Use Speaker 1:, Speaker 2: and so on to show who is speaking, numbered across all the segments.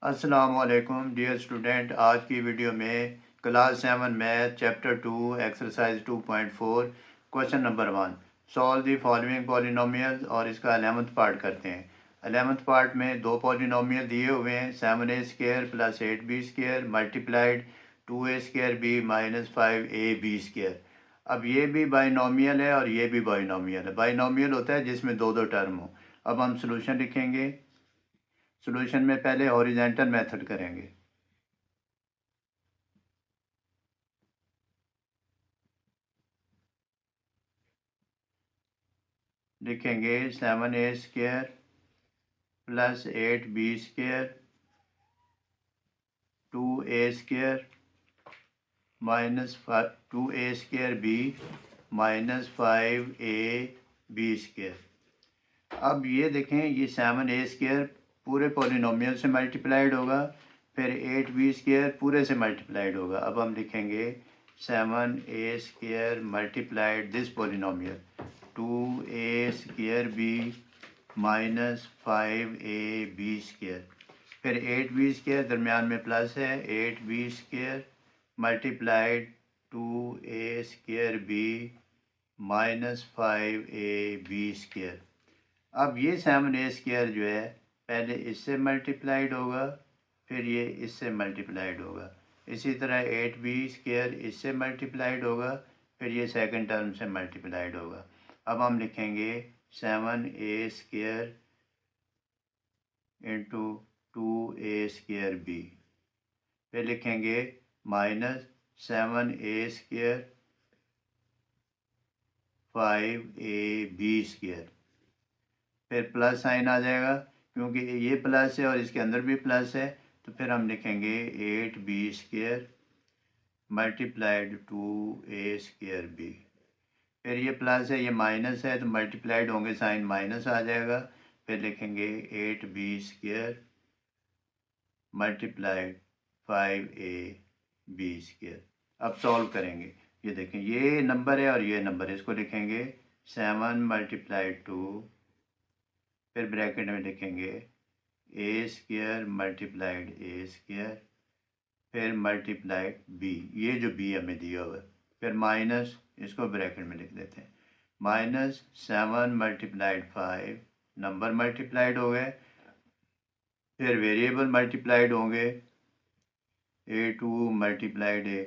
Speaker 1: अस्सलामुअलैकुम dear student. आज की वीडियो में class 7 math chapter 2 exercise 2.4 question number 1 solve the following polynomials और इसका 11th पार्ट करते हैं। 11th पार्ट में दो पॉलिनोमियल दिए हुए हैं 7a² plus 8b² multiplied 2a² b minus 5ab²। अब ये भी बाइनोमियल है और ये भी बाइनोमियल है। बाइनोमियल होता है जिसमें दो दो टर्म हो। अब हम सॉल्यूशन लिखेंगे। सॉल्यूशन में पहले हॉरिजॉन्टल मेथड करेंगे। लिखेंगे 7a² plus 8b² 2a² minus 2a² b minus 5ab²। अब ये देखें, ये 7a² पूरे पॉलिनोमियल से मल्टीप्लाइड होगा, फिर 8b² पूरे से मल्टीप्लाइड होगा। अब हम लिखेंगे 7a² multiplied this polynomial 2a² b minus 5ab²। फिर 8b² दरमियान में प्लस है, 8b² multiplied 2a² b minus 5ab²। अब ये 7a² जो है पहले इससे मल्टीप्लाइड होगा, फिर ये इससे मल्टीप्लाइड होगा। इसी तरह 8b² इससे मल्टीप्लाइड होगा, फिर ये सेकंड टर्म से मल्टीप्लाइड होगा। अब हम लिखेंगे 7a² इंटू 2a² b। फिर लिखेंगे माइनस 7a² 5ab²। फिर प्लस साइन आ जाएगा क्योंकि ये प्लस है और इसके अंदर भी प्लस है, तो फिर हम लिखेंगे 8b² मल्टीप्लाइड 2a² b। फिर ये प्लस है, ये माइनस है, तो मल्टीप्लाइड होंगे साइन माइनस आ जाएगा। फिर लिखेंगे 8b² मल्टीप्लाइड 5ab²। अब सॉल्व करेंगे। ये देखें, ये नंबर है और ये नंबर है, इसको लिखेंगे 7 मल्टीप्लाइड 2, फिर ब्रैकेट में लिखेंगे a² मल्टीप्लाइड a², फिर मल्टीप्लाइड b, ये जो b हमें दिया हुआ है, फिर माइनस, इसको ब्रैकेट में लिख देते हैं, माइनस 7 मल्टीप्लाइड 5, नंबर मल्टीप्लाइड हो गए, फिर वेरिएबल मल्टीप्लाइड होंगे a2 मल्टीप्लाइड a,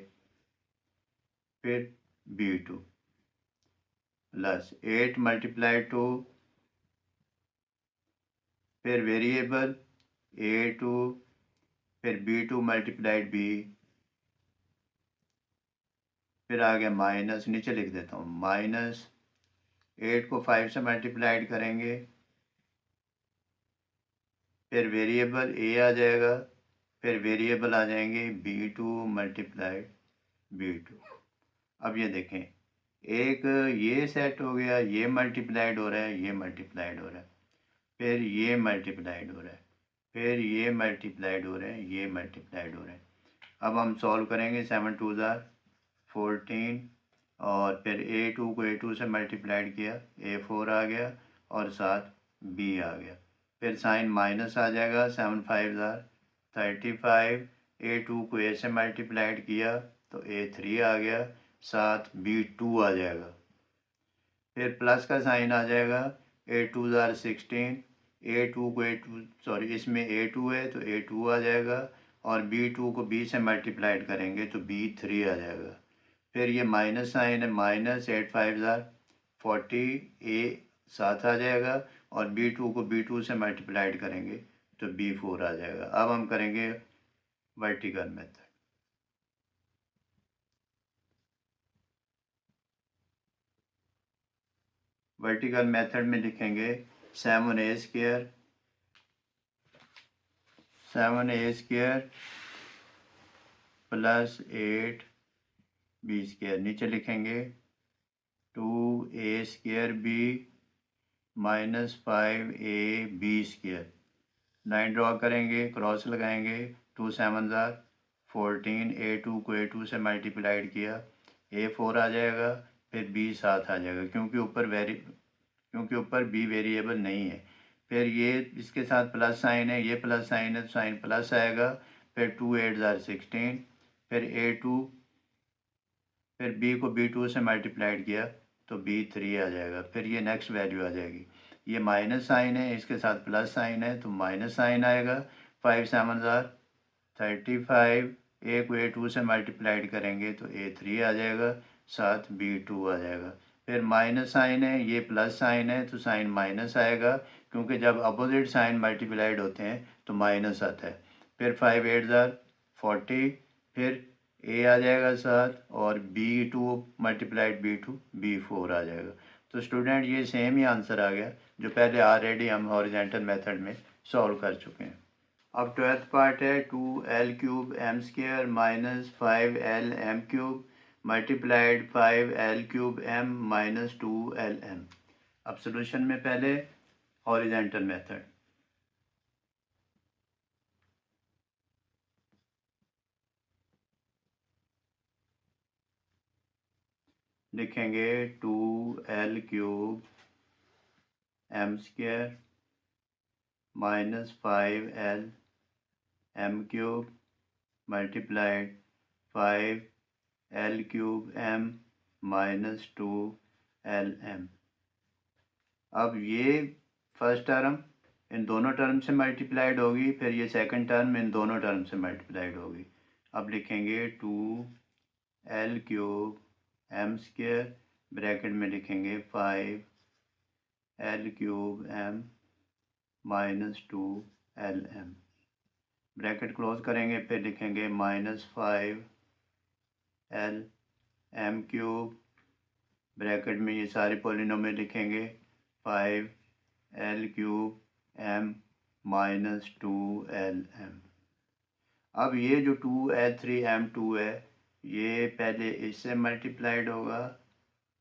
Speaker 1: फिर b2 प्लस 8 मल्टीप्लाइड 2, फिर वेरिएबल a2, फिर b2 मल्टीप्लाइड b, फिर आ गया माइनस, नीचे लिख देता हूँ, माइनस 8 को 5 से मल्टीप्लाइड करेंगे, फिर वेरिएबल a आ जाएगा, फिर वेरिएबल आ जाएंगे b2 मल्टीप्लाइड b2। अब ये देखें, एक ये सेट हो गया, ये मल्टीप्लाइड हो रहा है, ये मल्टीप्लाइड हो रहा है, फिर ये मल्टीप्लाइड हो रहा है, फिर ये मल्टीप्लाइड हो रहे हैं, ये मल्टीप्लाइड हो रहे हैं। अब हम सॉल्व करेंगे। 7 2 14 और फिर a2 को a2 से मल्टीप्लाइड किया, a4 आ गया और साथ b आ गया, फिर साइन माइनस आ जाएगा, 7 5 35, a2 को a से मल्टीप्लाइड किया तो a3 आ गया, साथ b2 आ जाएगा, फिर प्लस का साइन आ जाएगा, a2 16, a2 को a2 सॉरी इसमें a2 है तो a2 आ जाएगा, और b2 को b से मल्टीप्लाइड करेंगे तो b3 आ जाएगा। फिर ये माइनस साइन है, माइनस 8 5 40, a साथ आ जाएगा, और b2 को b2 से मल्टीप्लाइड करेंगे तो b4 आ जाएगा। अब हम करेंगे वर्टिकल मेथड। वर्टिकल मेथड में लिखेंगे 7a² प्लस 8b², नीचे लिखेंगे 2a² b minus 5ab²। Line draw करेंगे, क्रॉस लगाएंगे, 2 7 14, a2 को a2 से मल्टीप्लाइड किया, a4 आ जाएगा, फिर b साथ आ जाएगा क्योंकि ऊपर b वेरिएबल नहीं है। फिर ये इसके साथ प्लस साइन है, ये प्लस साइन है तो साइन प्लस आएगा। फिर 2 8 ज़ार 16, फिर A2, फिर B को B2 से मल्टीप्लाइड किया तो B3 आ जाएगा। फिर ये नेक्स्ट वैल्यू आ जाएगी। ये माइनस साइन है, इसके साथ प्लस साइन है तो माइनस साइन आएगा। 5 7 ज़ार 35, A को A2 से मल्टीप्लाइड करेंगे तो A3 आ जाएगा, साथ B2 आ जाएगा। फिर माइनस साइन है, ये प्लस साइन है तो साइन माइनस आएगा, क्योंकि जब अपोजिट साइन मल्टीप्लाइड होते हैं तो माइनस आता है। फिर 5 8 ज़ार 40, फिर A आ जाएगा साथ, और B2 मल्टीप्लाइड B2 B4 आ जाएगा। तो स्टूडेंट ये सेम ही आंसर आ गया जो पहले ऑलरेडी हम हॉरिजॉन्टल मेथड में सॉल्व कर चुके हैं। अब 12th पार्ट है 2L³ m² minus 5L m³ multiplied 5L³ m minus 2LM। अब सोल्यूशन में पहले हॉरिजॉन्टल मेथड लिखेंगे 2L³ m² minus 5L m³ multiplied 5L³ m minus 2LM। अब ये फर्स्ट टर्म इन दोनों टर्म से मल्टीप्लाइड होगी, फिर ये सेकंड टर्म इन दोनों टर्म से मल्टीप्लाइड होगी। अब लिखेंगे 2L³ m² ब्रैकेट में लिखेंगे 5L³ m minus 2LM, bracket close करेंगे, फिर लिखेंगे माइनस 5LM³ ब्रैकेट में ये सारे पॉलिनोमियल लिखेंगे 5L³ m माइनस 2LM। अब ये जो 2L3M2 है ये पहले इससे मल्टीप्लाइड होगा,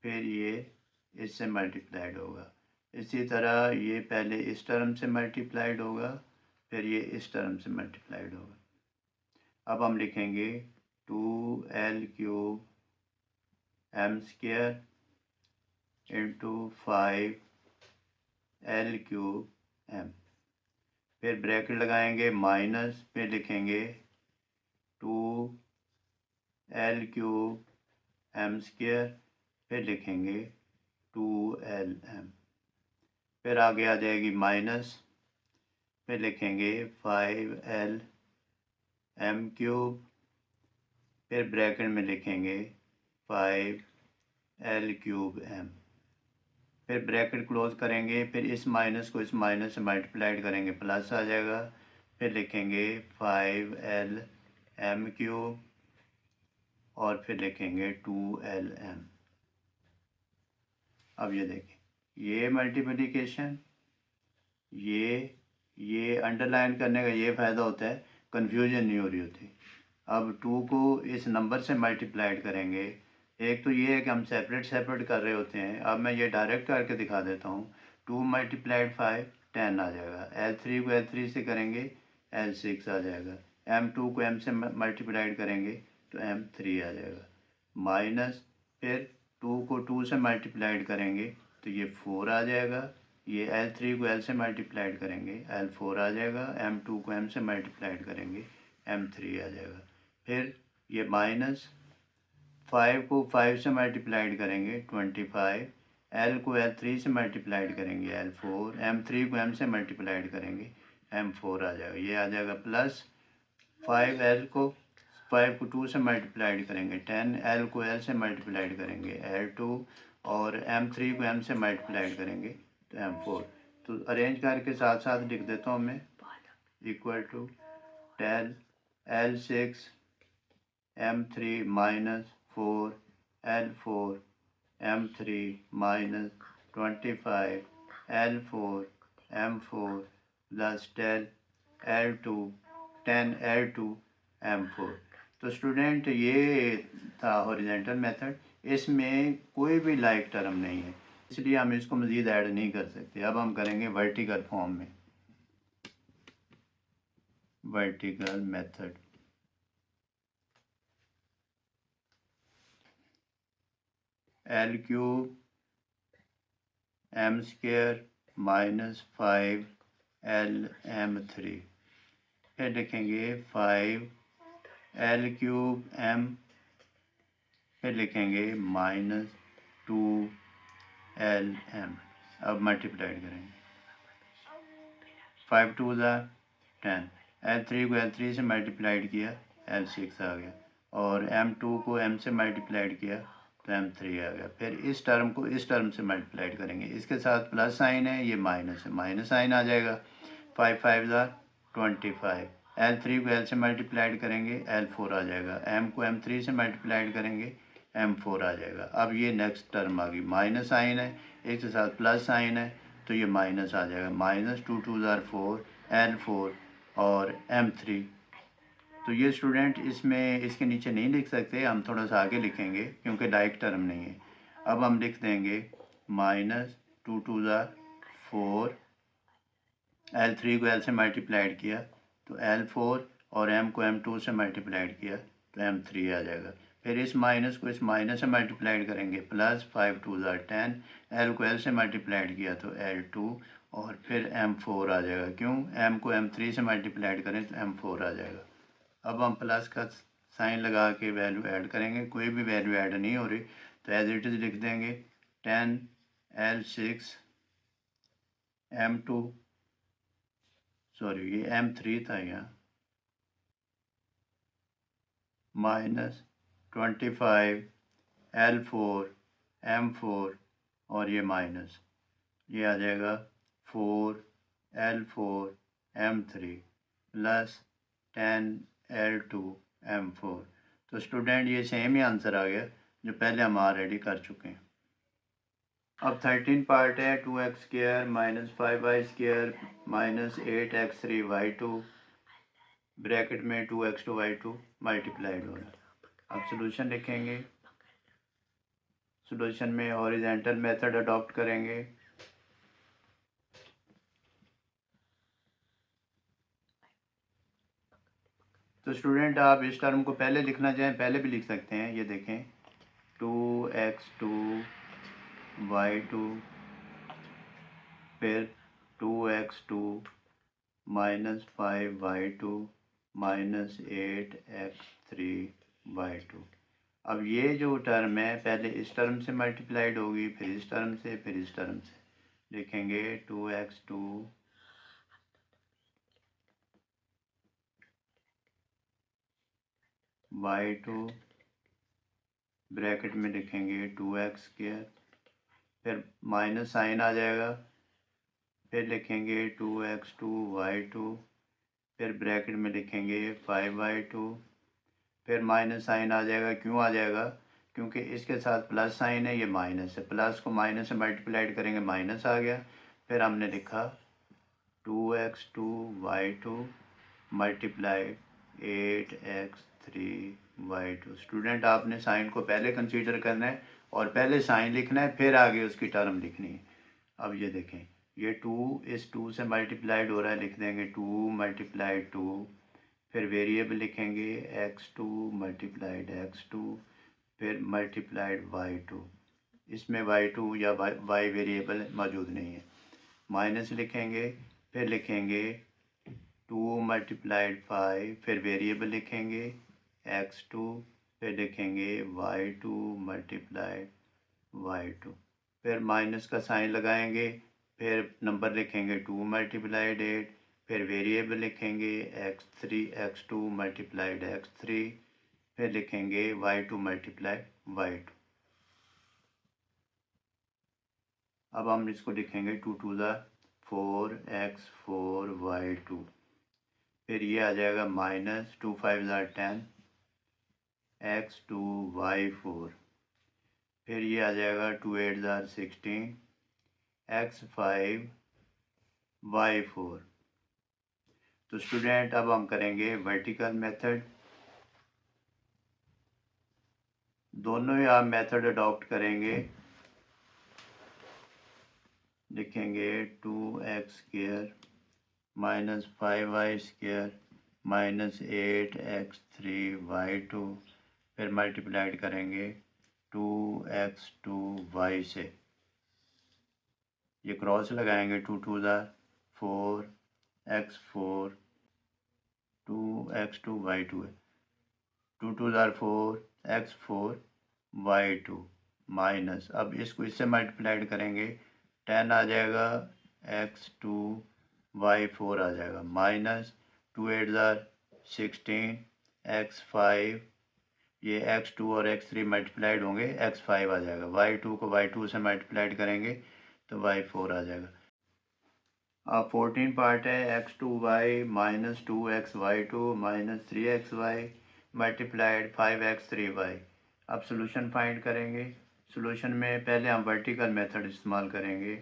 Speaker 1: फिर ये इससे मल्टीप्लाइड होगा। इसी तरह ये पहले इस टर्म से मल्टीप्लाइड होगा, फिर ये इस टर्म से मल्टीप्लाइड होगा। अब हम लिखेंगे 2L³ m² into 5L³ m, फिर ब्रैकेट लगाएंगे माइनस, फिर लिखेंगे 2L³ m², फिर लिखेंगे 2LM, फिर आगे आ जाएगी माइनस, फिर लिखेंगे 5LM³, फिर ब्रैकेट में लिखेंगे 5L³ m, फिर ब्रैकेट क्लोज करेंगे, फिर इस माइनस को इस माइनस से मल्टीप्लाइड करेंगे प्लस आ जाएगा, फिर लिखेंगे 5LM³ और फिर लिखेंगे 2LM। अब ये देखें, ये मल्टीप्लिकेशन, ये अंडरलाइन करने का ये फ़ायदा होता है, कन्फ्यूजन नहीं हो रही होती। अब 2 को इस नंबर से मल्टीप्लाइड करेंगे, एक तो ये है कि हम सेपरेट सेपरेट कर रहे होते हैं। अब मैं ये डायरेक्ट करके दिखा देता हूँ। 2 मल्टीप्लाइड 5 10 आ जाएगा। L3 को L3 से करेंगे L6 आ जाएगा। M2 को M से मल्टीप्लाइड करेंगे तो M3 आ जाएगा। माइनस, फिर 2 को 2 से मल्टीप्लाइड करेंगे तो ये 4 आ जाएगा। ये L3 को L से मल्टीप्लाइड करेंगे L4 आ जाएगा। M2 को M से मल्टीप्लाइड करेंगे M3 आ जाएगा। फिर ये माइनस 5 को 5 से मल्टीप्लाइड करेंगे 25, L को L3 से मल्टीप्लाइड करेंगे L4, M3 को M से मल्टीप्लाइड करेंगे M4 आ जाएगा। ये आ जाएगा प्लस 5 को 2 से मल्टीप्लाइड करेंगे 10, L को L से मल्टीप्लाइड करेंगे L2 और M3 को M से मल्टीप्लाइड करेंगे तो M4। तो अरेंज करके साथ साथ लिख देता हूँ मैं, equal to 10 L6 M3 minus 4 L4 M3 minus 25 L4 M4 plus 10 L2 10 L2 M4। तो स्टूडेंट ये था हॉरिजॉन्टल मेथड, इसमें कोई भी लाइक टर्म नहीं है, इसलिए हम इसको मज़ीद ऐड नहीं कर सकते। अब हम करेंगे वर्टिकल फॉर्म में, vertical method. L³ m² minus 5 LM3, फिर लिखेंगे 5L3M, फिर लिखेंगे -2LM। अब मल्टीप्लाइड करेंगे, 5 2 10, L3 को L3 से मल्टीप्लाइड किया, L6 आ गया, और M2 को M से मल्टीप्लाइड किया तो M3 आ गया। फिर इस टर्म को इस टर्म से मल्टीप्लाइड करेंगे, इसके साथ प्लस साइन है, ये माइनस है, माइनस साइन आ जाएगा, 5 5 25, L3 को L से मल्टीप्लाइड करेंगे, L4 आ जाएगा, M को M3 से मल्टीप्लाइड करेंगे, M4 आ जाएगा। अब ये नेक्स्ट टर्म आ गई, माइनस साइन है, एक के साथ प्लस साइन है, तो ये माइनस आ जाएगा, -2 2 4, L4 और M3। तो ये स्टूडेंट इसमें इसके नीचे नहीं लिख सकते, हम थोड़ा सा आगे लिखेंगे क्योंकि लाइक टर्म नहीं है। अब हम लिख देंगे -2 2 4, L3 को L से मल्टीप्लाइड किया तो L4, और M को M2 से मल्टीप्लाइड किया तो M3 आ जाएगा। फिर इस माइनस को इस माइनस से मल्टीप्लाइड करेंगे, प्लस 5 2 10, L को L से मल्टीप्लाइड किया तो L2, और फिर M4 आ जाएगा। क्यों? M को M3 से मल्टीप्लाइड करें तो M4 आ जाएगा। अब हम प्लस का साइन लगा के वैल्यू ऐड करेंगे, कोई भी वैल्यू ऐड नहीं हो रही तो एज इट इज़ लिख देंगे 10 L6 M2, सॉरी ये M3 था यहाँ, -25 L4 M4, और ये माइनस, ये आ जाएगा 4 L4 M3 plus 10 L2 M4। तो स्टूडेंट ये सेम ही आंसर आ गया जो पहले हम ऑलरेडी कर चुके हैं। अब 13 पार्ट है, 2x² - 5y² -8x3y2 ब्रैकेट में 2x2y2 मल्टीप्लाइड हो रहा है। अब सॉल्यूशन लिखेंगे, सॉल्यूशन में हॉरिजॉन्टल मेथड अडॉप्ट करेंगे। तो स्टूडेंट आप इस टर्म को पहले लिखना चाहें पहले भी लिख सकते हैं, ये देखें 2x2 y2, फिर 2x2 -5y2 -8x3y2। अब ये जो टर्म है पहले इस टर्म से मल्टीप्लाइड होगी, फिर इस टर्म से, फिर इस टर्म से। लिखेंगे 2x2 y2, ब्रैकेट में लिखेंगे 2x², फिर माइनस साइन आ जाएगा, फिर लिखेंगे 2x2 y2, फिर ब्रैकेट में लिखेंगे 5y2, फिर माइनस साइन आ जाएगा। क्यों आ जाएगा? क्योंकि इसके साथ प्लस साइन है, ये माइनस है, प्लस को माइनस से मल्टीप्लाइड करेंगे, माइनस आ गया। फिर हमने लिखा 2x2 y2 multiply 8x3y2। Student आपने साइन को पहले कंसीडर करना है और पहले साइन लिखना है, फिर आगे उसकी टर्म लिखनी है। अब ये देखें, ये 2 इस 2 से मल्टीप्लाइड हो रहा है, लिख देंगे 2 × 2, फिर वेरिएबल लिखेंगे x2 मल्टीप्लाइड x2, फिर मल्टीप्लाइड y2। इसमें y2 या y वेरिएबल मौजूद नहीं है, माइनस लिखेंगे, फिर लिखेंगे 2 × 5, फिर वेरिएबल लिखेंगे x2, फिर लिखेंगे y2 मल्टीप्लाइड y2, फिर माइनस का साइन लगाएंगे, फिर नंबर लिखेंगे 2 × 8, फिर वेरिएबल लिखेंगे x2 मल्टीप्लाइड x3, फिर लिखेंगे y2 मल्टीप्लाइड y2। अब हम इसको लिखेंगे 2 2 4x4y2, फिर ये आ जाएगा -2 5 10 x2y4, फिर ये आ जाएगा 2 8 16 x5y4। तो स्टूडेंट अब हम करेंगे वर्टिकल मेथड। दोनों ही आप मेथड अडॉप्ट करेंगे। लिखेंगे 2x² -5y² -8x3y2, फिर मल्टीप्लाइड करेंगे 2x2y से, ये क्रॉस लगाएंगे 2 2 4 x4 2x2 y2 है, 2 2 ज़ार 4 x4 y2 माइनस, अब इसको इससे मल्टीप्लाइड करेंगे 10 आ जाएगा, x2 y4 आ जाएगा, माइनस 2 8 ज़ार 16 x5, ये x2 और x3 मल्टीप्लाइड होंगे, x5 आ जाएगा, y2 को y2 से मल्टीप्लाइड करेंगे तो y4 आ जाएगा। अब 14 पार्ट है, x2y minus 2xy2 minus 3xy multiplied 5x3y। अब सोल्यूशन फाइंड करेंगे। सोल्यूशन में पहले हम वर्टिकल मेथड इस्तेमाल करेंगे,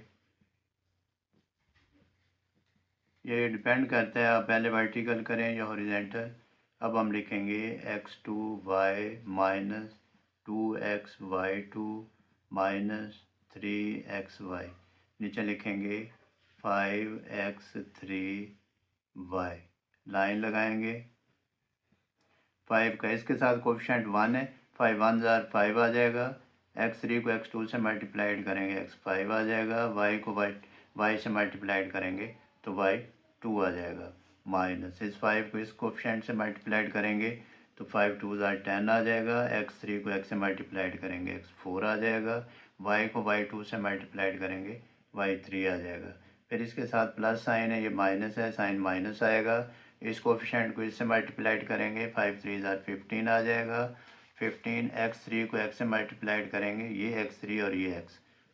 Speaker 1: ये डिपेंड करता है आप पहले वर्टिकल करें या हॉरिजेंटल। अब हम लिखेंगे x2y minus 2xy2 minus 3xy, नीचे लिखेंगे 5x3y, लाइन लगाएंगे। 5 का इसके साथ कोफिशिएंट 1 है, 5 1 ज़ार 5 आ जाएगा, x3 को x2 से मल्टीप्लाइड करेंगे x5 आ जाएगा, y को y से मल्टीप्लाइड करेंगे तो y2 आ जाएगा, माइनस इस 5 को इस कोफिशिएंट से मल्टीप्लाइड करेंगे तो 5 2 ज़ार 10 आ जाएगा, x3 को x से मल्टीप्लाइड करेंगे x4 आ जाएगा, y को y2 से मल्टीप्लाइड करेंगे y3 आ जाएगा। फिर इसके साथ प्लस साइन है, ये माइनस है, साइन माइनस आएगा, इस कोफिशिएंट को इससे मल्टीप्लाइड करेंगे 5 3 ज़ार 15 आ जाएगा, 15 x3 को x से मल्टीप्लाइड करेंगे, ये x3 और ये x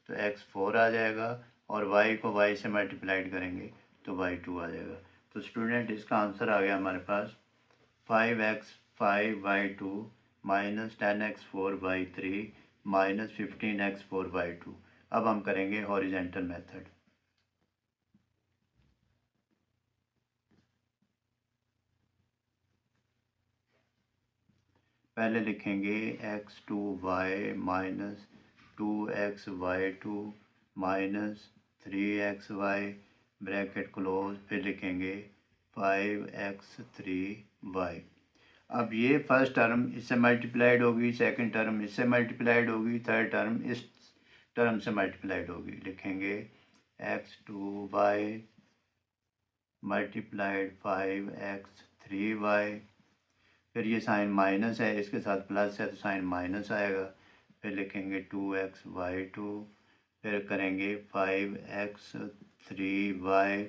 Speaker 1: तो x4 आ जाएगा, और y को y से मल्टीप्लाइड करेंगे तो y2 आ जाएगा। तो स्टूडेंट इसका आंसर आ गया हमारे पास 5x5y2 minus 10x4y3 minus 15x4y2। अब हम करेंगे हॉरिजेंटल मेथड। पहले लिखेंगे x2y minus 2xy2 minus 3xy bracket close, फिर लिखेंगे 5x3y। अब ये फर्स्ट टर्म इससे मल्टीप्लाइड होगी, सेकंड टर्म इससे मल्टीप्लाइड होगी, थर्ड टर्म इस टर्म से मल्टीप्लाइड होगी, लिखेंगे x2y मल्टीप्लाइड 5x3y, फिर ये साइन माइनस है, इसके साथ प्लस है तो साइन माइनस आएगा, फिर लिखेंगे 2xy2, फिर करेंगे 5x3y,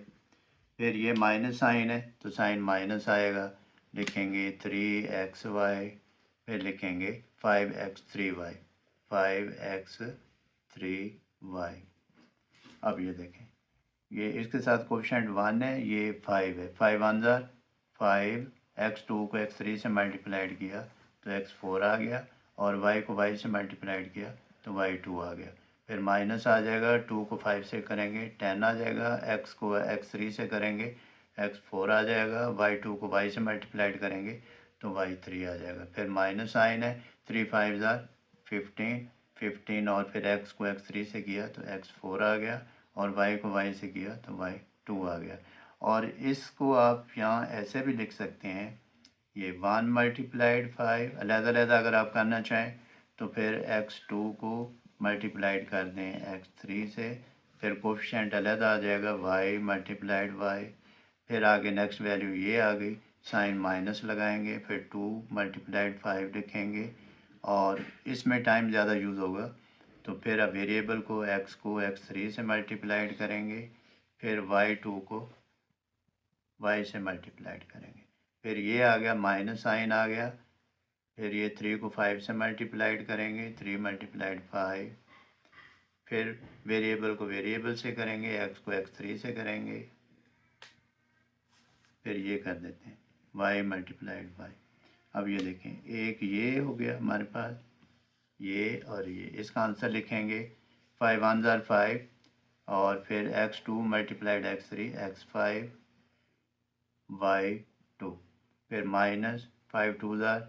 Speaker 1: फिर ये माइनस साइन है तो साइन माइनस आएगा, लिखेंगे 3xy, फिर लिखेंगे 5x3y, 5x3y। अब ये देखें, ये इसके साथ कोफिशिएंट 1 है, ये 5 है, 5 1 ज़ार 5, x2 को x3 से मल्टीप्लाइड किया तो x4 आ गया, और y को y से मल्टीप्लाइड किया तो y2 आ गया, फिर माइनस आ जाएगा, 2 को 5 से करेंगे 10 आ जाएगा, x को x3 से करेंगे x4 आ जाएगा, y2 को y से मल्टीप्लाइड करेंगे तो y3 आ जाएगा, फिर माइनस साइन है, 3 5 ज़ार 15, 15 और फिर x को x3 से किया तो x4 आ गया, और y को y से किया तो y2 आ गया। और इसको आप यहाँ ऐसे भी लिख सकते हैं, ये 1 मल्टीप्लाइड 5 अलग-अलग अगर आप करना चाहें तो फिर x2 को मल्टीप्लाइड कर दें x3 से, फिर कोफिशिएंट अलग आ जाएगा y मल्टीप्लाइड y, फिर आगे नेक्स्ट वैल्यू ये आ गई, साइन माइनस लगाएंगे, फिर 2 मल्टीप्लाइड 5 लिखेंगे, और इसमें टाइम ज़्यादा यूज़ होगा तो फिर अब वेरिएबल को x3 से मल्टीप्लाइड करेंगे, फिर y2 को y से मल्टीप्लाइड करेंगे, फिर ये आ गया माइनस साइन आ गया, फिर ये 3 को 5 से मल्टीप्लाइड करेंगे, 3 मल्टीप्लाइड 5, फिर वेरिएबल को वेरिएबल से करेंगे, x को x3 से करेंगे, फिर ये कर देते हैं y मल्टीप्लाइड y। अब ये देखें, एक ये हो गया हमारे पास, ये और ये, इसका आंसर लिखेंगे 5 1 ज़ार 5, और फिर x2 multiplied x3 x5 y2, फिर माइनस 5 2 ज़ार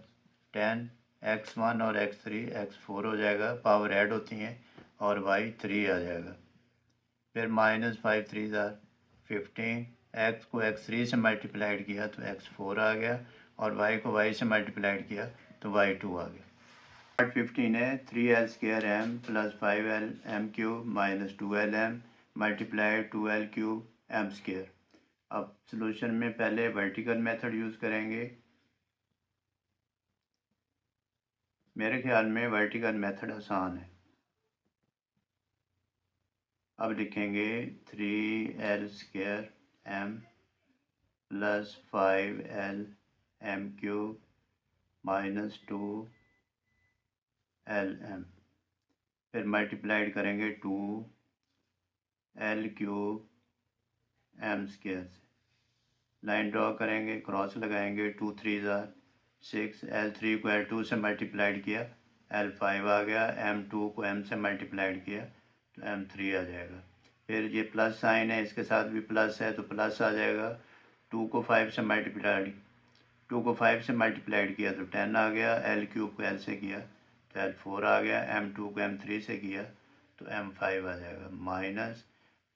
Speaker 1: 10, x1 और x3 x4 हो जाएगा, पावर ऐड होती हैं, और y3 आ जाएगा, फिर माइनस 5 3 ज़ार 15, x को x3 से मल्टीप्लाइड किया तो x4 आ गया, और y को y से मल्टीप्लाइड किया तो y2 आ गया। पार्ट 15 है, 3l square m plus 5l m cube minus 2l m multiplied 2l cube m square. अब सॉल्यूशन में पहले वर्टिकल मेथड यूज़ करेंगे। मेरे ख्याल में वर्टिकल मेथड आसान है। अब लिखेंगे 3l² m plus 5l m³ minus 2l m, फिर मल्टीप्लाइड करेंगे 2l³ m² से। लाइन ड्रॉ करेंगे, क्रॉस लगाएंगे, 2 3 6, l3 को l2 से मल्टीप्लाइड किया, l5 आ गया, m2 को m से मल्टीप्लाइड किया तो m3 आ जाएगा। फिर ये प्लस साइन है, इसके साथ भी प्लस है तो प्लस आ जाएगा। 2 को 5 से मल्टीप्लाइड किया तो 10 आ गया, l³ को l से किया तो l4 आ गया, m2 को m3 से किया तो m5 आ जाएगा। माइनस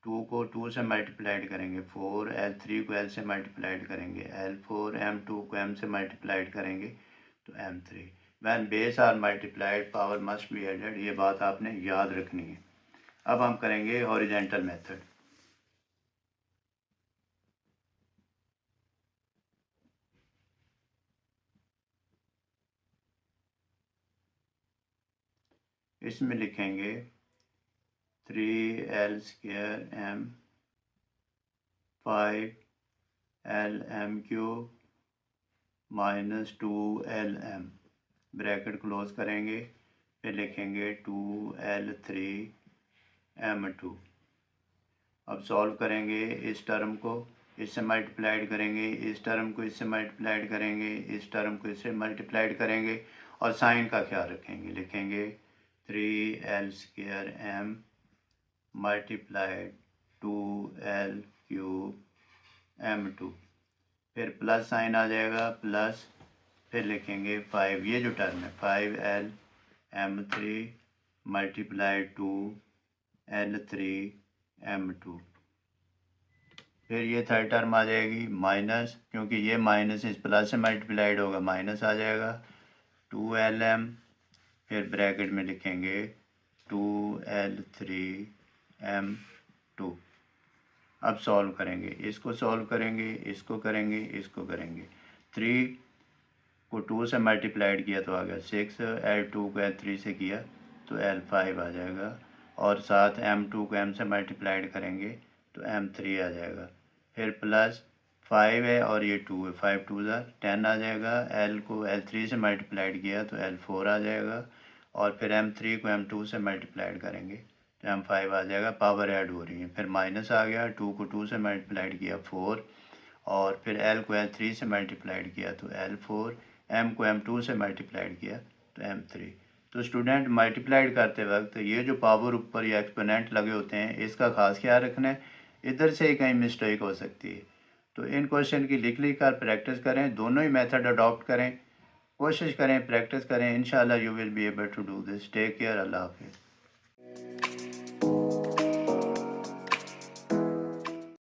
Speaker 1: 2 को 2 से मल्टीप्लाइड करेंगे 4, l3 को l से मल्टीप्लाइड करेंगे l4, m2 को m से मल्टीप्लाइड करेंगे तो m3। When base are multiplied power must be added, ये बात आपने याद रखनी है। अब हम करेंगे हॉरिजेंटल मेथड। इसमें लिखेंगे 3l² m 5l m³ minus 2l m, bracket close करेंगे, फिर लिखेंगे 2l3 m2। अब सॉल्व करेंगे, इस टर्म को इससे मल्टीप्लाइड करेंगे, इस टर्म को इससे मल्टीप्लाइड करेंगे, इस टर्म को इससे मल्टीप्लाइड करेंगे और साइन का ख्याल रखेंगे। लिखेंगे 3l² m multiplied 2l³ m2, फिर प्लस साइन आ जाएगा प्लस, फिर लिखेंगे 5, ये जो टर्म है 5l m3 multiplied 2l3 m2, फिर ये थर्ड टर्म आ जाएगी माइनस, क्योंकि ये माइनस इस प्लस से मल्टीप्लाइड होगा माइनस आ जाएगा 2lm, फिर ब्रैकेट में लिखेंगे 2l3 m2। अब सॉल्व करेंगे, इसको सॉल्व करेंगे, इसको करेंगे, इसको करेंगे। 3 को 2 से मल्टीप्लाइड किया तो आ गया 6, l2 को l3 से किया तो l5 आ जाएगा, और साथ m2 को m से मल्टीप्लाइड करेंगे तो m3 आ जाएगा। फिर प्लस 5 है और ये 2 है, 5 2 10 आ जाएगा, l को l3 से मल्टीप्लाइड किया तो l4 आ जाएगा, और फिर m3 को m2 से मल्टीप्लाइड करेंगे तो m5 आ जाएगा। पावर ऐड हो रही है, फिर माइनस आ गया, 2 को 2 से मल्टीप्लाइड किया 4, और फिर l को l3 से मल्टीप्लाइड किया तो l4, m को m2 से मल्टीप्लाइड किया तो m3। तो स्टूडेंट मल्टीप्लाइड करते वक्त ये जो पावर ऊपर या एक्सपोनेंट लगे होते हैं इसका खास ख्याल रखना है, इधर से ही कहीं मिस्टेक हो सकती है। तो इन क्वेश्चन की लिख कर प्रैक्टिस करें, दोनों ही मेथड अडॉप्ट करें, कोशिश करें, प्रैक्टिस करें, इंशाल्लाह you will be able to do this. Take care, अल्लाह हाफिज़।